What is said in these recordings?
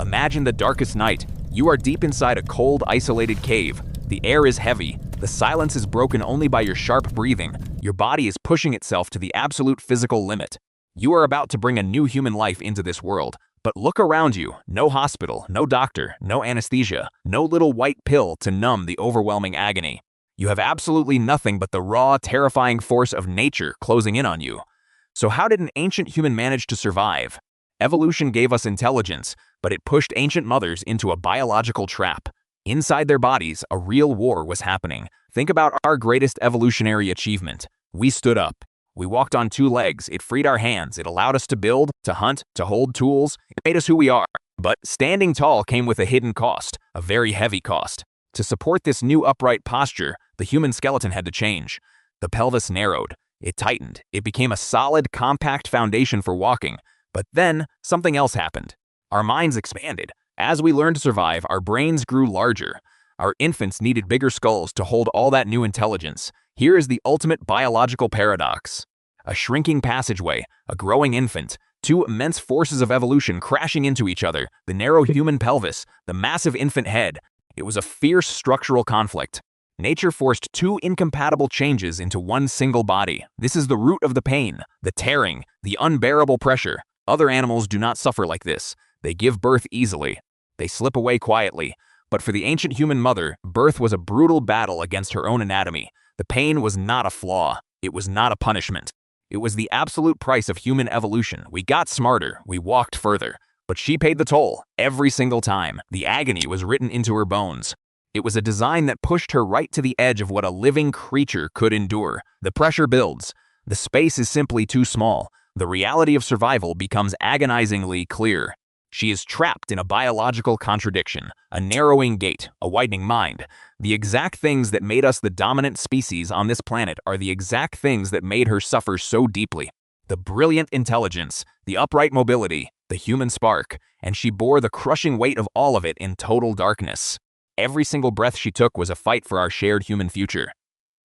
Imagine the darkest night. You are deep inside a cold, isolated cave. The air is heavy. The silence is broken only by your sharp breathing. Your body is pushing itself to the absolute physical limit. You are about to bring a new human life into this world. But look around you. No hospital, no doctor, no anesthesia, no little white pill to numb the overwhelming agony. You have absolutely nothing but the raw, terrifying force of nature closing in on you. So how did an ancient human manage to survive? Evolution gave us intelligence, but it pushed ancient mothers into a biological trap. Inside their bodies, a real war was happening. Think about our greatest evolutionary achievement. We stood up. We walked on two legs. It freed our hands. It allowed us to build, to hunt, to hold tools. It made us who we are. But standing tall came with a hidden cost, a very heavy cost. To support this new upright posture, the human skeleton had to change. The pelvis narrowed. It tightened. It became a solid, compact foundation for walking. But then, something else happened. Our minds expanded. As we learned to survive, our brains grew larger. Our infants needed bigger skulls to hold all that new intelligence. Here is the ultimate biological paradox. A shrinking passageway, a growing infant, two immense forces of evolution crashing into each other, the narrow human pelvis, the massive infant head. It was a fierce structural conflict. Nature forced two incompatible changes into one single body. This is the root of the pain, the tearing, the unbearable pressure. Other animals do not suffer like this. They give birth easily. They slip away quietly. But for the ancient human mother, birth was a brutal battle against her own anatomy. The pain was not a flaw. It was not a punishment. It was the absolute price of human evolution. We got smarter. We walked further. But she paid the toll every single time. The agony was written into her bones. It was a design that pushed her right to the edge of what a living creature could endure. The pressure builds. The space is simply too small. The reality of survival becomes agonizingly clear. She is trapped in a biological contradiction, a narrowing gate, a widening mind. The exact things that made us the dominant species on this planet are the exact things that made her suffer so deeply. The brilliant intelligence, the upright mobility, the human spark, and she bore the crushing weight of all of it in total darkness. Every single breath she took was a fight for our shared human future.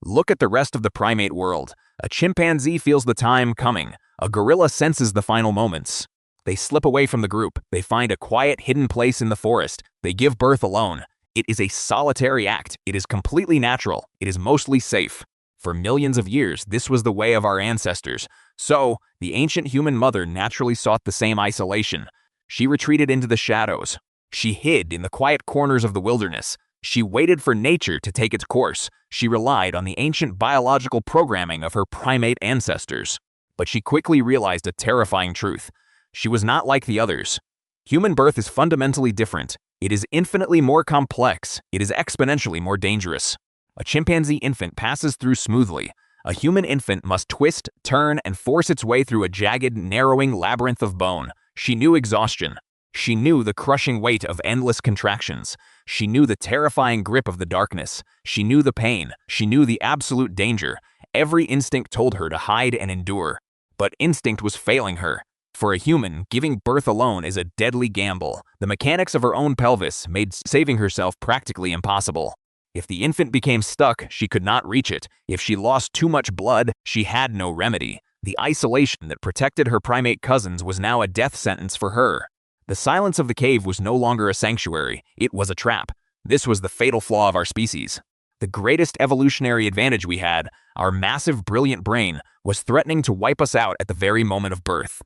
Look at the rest of the primate world. A chimpanzee feels the time coming. A gorilla senses the final moments. They slip away from the group. They find a quiet, hidden place in the forest. They give birth alone. It is a solitary act. It is completely natural. It is mostly safe. For millions of years, this was the way of our ancestors. So, the ancient human mother naturally sought the same isolation. She retreated into the shadows. She hid in the quiet corners of the wilderness. She waited for nature to take its course. She relied on the ancient biological programming of her primate ancestors. But she quickly realized a terrifying truth. She was not like the others. Human birth is fundamentally different. It is infinitely more complex. It is exponentially more dangerous. A chimpanzee infant passes through smoothly. A human infant must twist, turn, and force its way through a jagged, narrowing labyrinth of bone. She knew exhaustion. She knew the crushing weight of endless contractions. She knew the terrifying grip of the darkness. She knew the pain. She knew the absolute danger. Every instinct told her to hide and endure. But instinct was failing her. For a human, giving birth alone is a deadly gamble. The mechanics of her own pelvis made saving herself practically impossible. If the infant became stuck, she could not reach it. If she lost too much blood, she had no remedy. The isolation that protected her primate cousins was now a death sentence for her. The silence of the cave was no longer a sanctuary. It was a trap. This was the fatal flaw of our species. The greatest evolutionary advantage we had, our massive, brilliant brain, was threatening to wipe us out at the very moment of birth.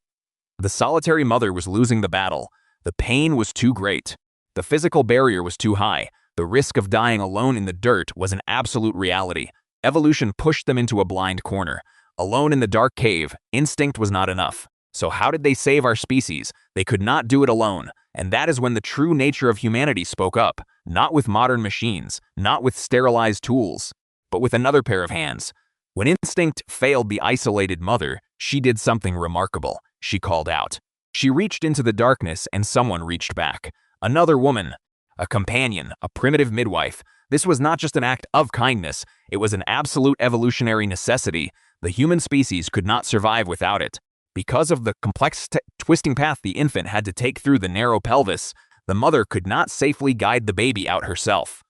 The solitary mother was losing the battle. The pain was too great. The physical barrier was too high. The risk of dying alone in the dirt was an absolute reality. Evolution pushed them into a blind corner. Alone in the dark cave, instinct was not enough. So how did they save our species? They could not do it alone. And that is when the true nature of humanity spoke up. Not with modern machines, not with sterilized tools, but with another pair of hands. When instinct failed the isolated mother, she did something remarkable. She called out. She reached into the darkness and someone reached back. Another woman. A companion, a primitive midwife. This was not just an act of kindness. It was an absolute evolutionary necessity. The human species could not survive without it. Because of the complex twisting path the infant had to take through the narrow pelvis, the mother could not safely guide the baby out herself.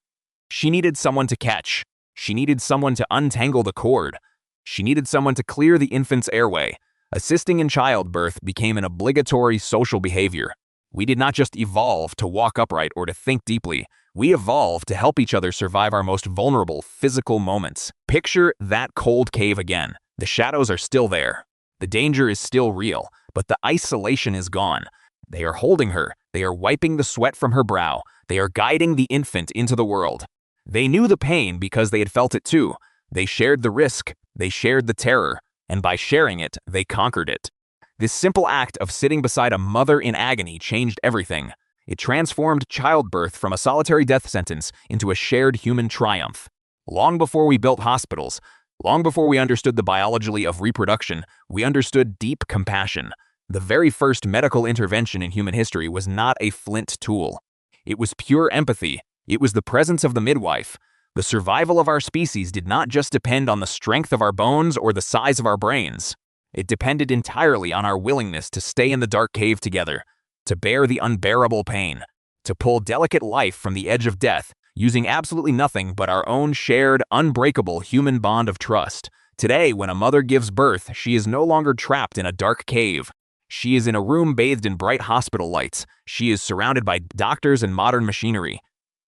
She needed someone to catch. She needed someone to untangle the cord. She needed someone to clear the infant's airway. Assisting in childbirth became an obligatory social behavior. We did not just evolve to walk upright or to think deeply. We evolved to help each other survive our most vulnerable physical moments. Picture that cold cave again. The shadows are still there. The danger is still real, but the isolation is gone. They are holding her. They are wiping the sweat from her brow. They are guiding the infant into the world. They knew the pain because they had felt it too. They shared the risk. They shared the terror. And by sharing it, they conquered it. This simple act of sitting beside a mother in agony changed everything. It transformed childbirth from a solitary death sentence into a shared human triumph. Long before we built hospitals, long before we understood the biology of reproduction, we understood deep compassion. The very first medical intervention in human history was not a flint tool. It was pure empathy. It was the presence of the midwife. The survival of our species did not just depend on the strength of our bones or the size of our brains. It depended entirely on our willingness to stay in the dark cave together, to bear the unbearable pain, to pull delicate life from the edge of death, using absolutely nothing but our own shared, unbreakable human bond of trust. Today, when a mother gives birth, she is no longer trapped in a dark cave. She is in a room bathed in bright hospital lights. She is surrounded by doctors and modern machinery.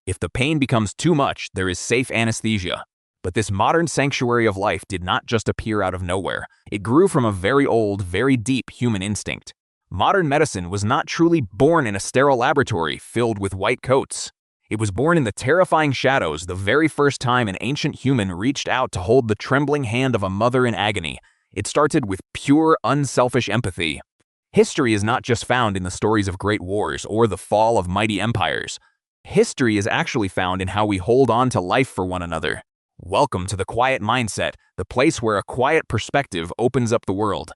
If the pain becomes too much, there is safe anesthesia. But this modern sanctuary of life did not just appear out of nowhere. It grew from a very old, very deep human instinct. Modern medicine was not truly born in a sterile laboratory filled with white coats. It was born in the terrifying shadows the very first time an ancient human reached out to hold the trembling hand of a mother in agony. It started with pure, unselfish empathy. History is not just found in the stories of great wars or the fall of mighty empires. History is actually found in how we hold on to life for one another. Welcome to the Quiet Mindset, the place where a quiet perspective opens up the world.